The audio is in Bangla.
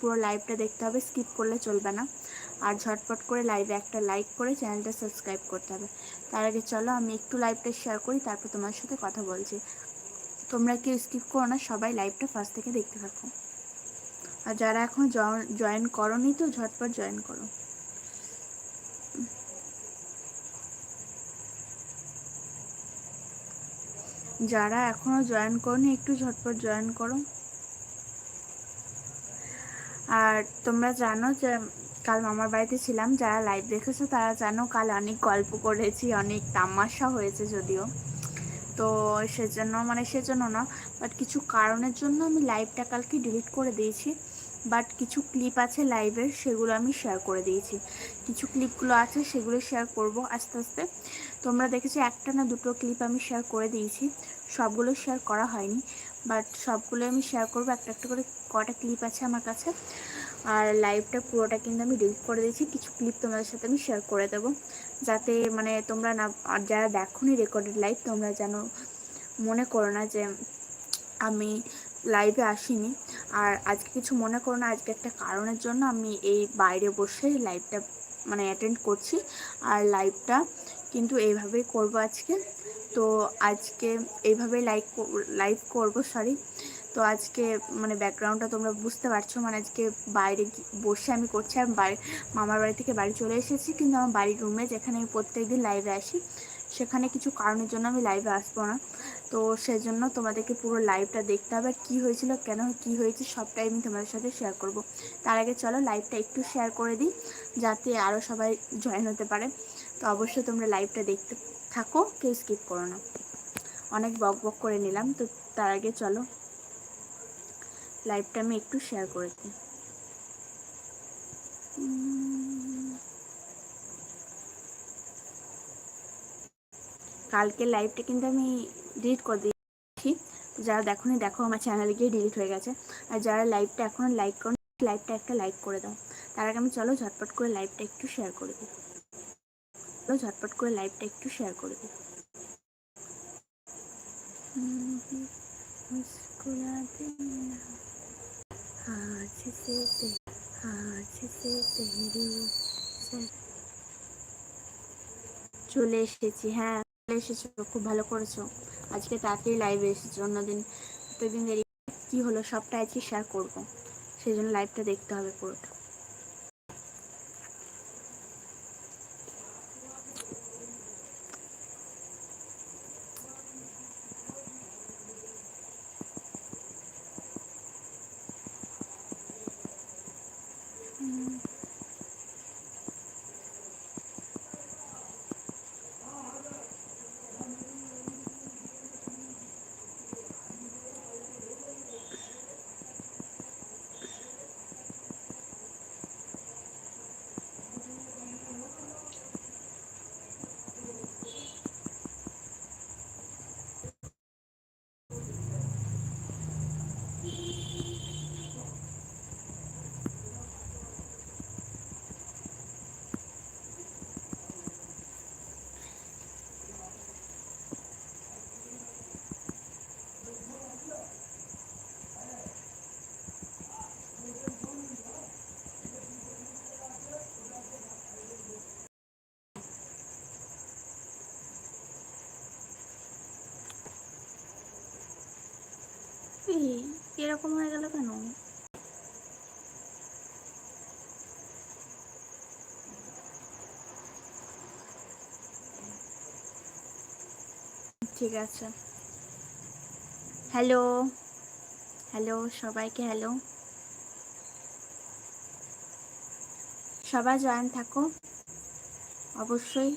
পুরো লাইভটা দেখতে হবে, স্কিপ করলে চলবে না। আর ঝটপট করে লাইভে একটা লাইক করে চ্যানেলটা সাবস্ক্রাইব করতে হবে। তার আগে চলো আমি একটু লাইভটা শেয়ার করি, তারপর তোমার সাথে কথা বলছি। তোমরা কেউ স্কিপ করো না, সবাই লাইভটা ফার্স্ট থেকে দেখতে থাকো। আর যারা এখন জয়েন করোনি তো ঝটপট জয়েন করো। যারা এখনো জয়েন করোনি একটু ঝটপট জয়েন করো। আর তোমরা জানো যে কাল মামার বাড়িতে ছিলাম, যারা লাইভ দেখেছো তারা জানো কাল অনেক গল্প করেছি, অনেক তামাশা হয়েছে যদিও। তো সেজন্য না, বাট কিছু কারণের জন্য আমি লাইভটা কালকে ডিলিট করে দিয়েছি। বাট কিছু ক্লিপ আছে লাইভের, সেগুলো আমি শেয়ার করে দিয়েছি। কিছু ক্লিপগুলো আছে সেগুলো শেয়ার করব আস্তে আস্তে। তোমরা দেখেছো একটা না দুটো ক্লিপ আমি শেয়ার করে দিয়েছি, সবগুলো শেয়ার করা হয়নি। বাট সবগুলো আমি শেয়ার করবো, একটা একটা করে কটা ক্লিপ আছে আমার কাছে। আর লাইভটা পুরোটা কিন্তু আমি ডিলিট করে দিয়েছি, কিছু ক্লিপ তোমাদের সাথে আমি শেয়ার করে দেবো, যাতে মানে তোমরা না, আর যারা দেখোনি রেকর্ডেড লাইভ তোমরা যেন মনে করো না যে আমি লাইভে আসিনি। আর আজকে কিছু মনে করো না, আজকে একটা কারণের জন্য আমি এই বাইরে বসে লাইভটা মানে অ্যাটেন্ড করছি। আর লাইভটা কিন্তু এইভাবেই করব আজকে। তো আজকে এইভাবেই লাইভ করব, সরি। তো আজকে মানে ব্যাকগ্রাউন্ডটা তোমরা বুঝতে পারছো, মানে আজকে বাইরে বসে আমি করছি। আর মামার বাড়ি থেকে বাড়ি চলে এসেছি, কিন্তু আমার বাড়ির রুমে যেখানে আমি প্রত্যেকদিন লাইভে আসি, সেখানে কিছু কারণের জন্য আমি লাইভে আসবো না। তো সেজন্য তোমাদেরকে পুরো লাইভটা দেখতে হবে, কি হয়েছিল, কেন কি হয়েছে সবটাই আমি তোমাদের সাথে শেয়ার করব। তার আগে চলো লাইভটা একটু শেয়ার করে দিই, যাতে আরও সবাই জয়েন হতে পারে। তো অবশ্যই তোমরা লাইভটা দেখতে থাকো, কেউ স্কিপ করো না। অনেক বক বক করে নিলাম, তো তার আগে চলো লাইভটা আমি একটু শেয়ার করে দিই। কালকে লাইভটা কিন্তু আমি ডিলিট করে দিয়েছি, যারা দেখোনি দেখো, আমার চ্যানেলে গিয়ে ডিলিট হয়ে গেছে। আর যারা লাইভটা এখনো লাইক করো, লাইভটা একটা লাইক করে দাও। তার আগে আমি চলো ঝটপট করে লাইভটা একটু শেয়ার করে দিই। ঝটপট করে লাইভটা একটু শেয়ার করে দিই। চলে এসেছি, হ্যাঁ চলে এসেছো, খুব ভালো করেছো। আজকে তাড়াতাড়ি লাইভে এসেছো, অন্যদিন প্রত্যেকদিন দেরি। কি হলো, সবটা আজকে শেয়ার করবো, সেই জন্য লাইভটা দেখতে হবে পুরোটা। এরকম হয়ে গেল কেন? ঠিক আছে, হ্যালো হ্যালো সবাইকে, হ্যালো, সবাই জয়েন থাকো অবশ্যই।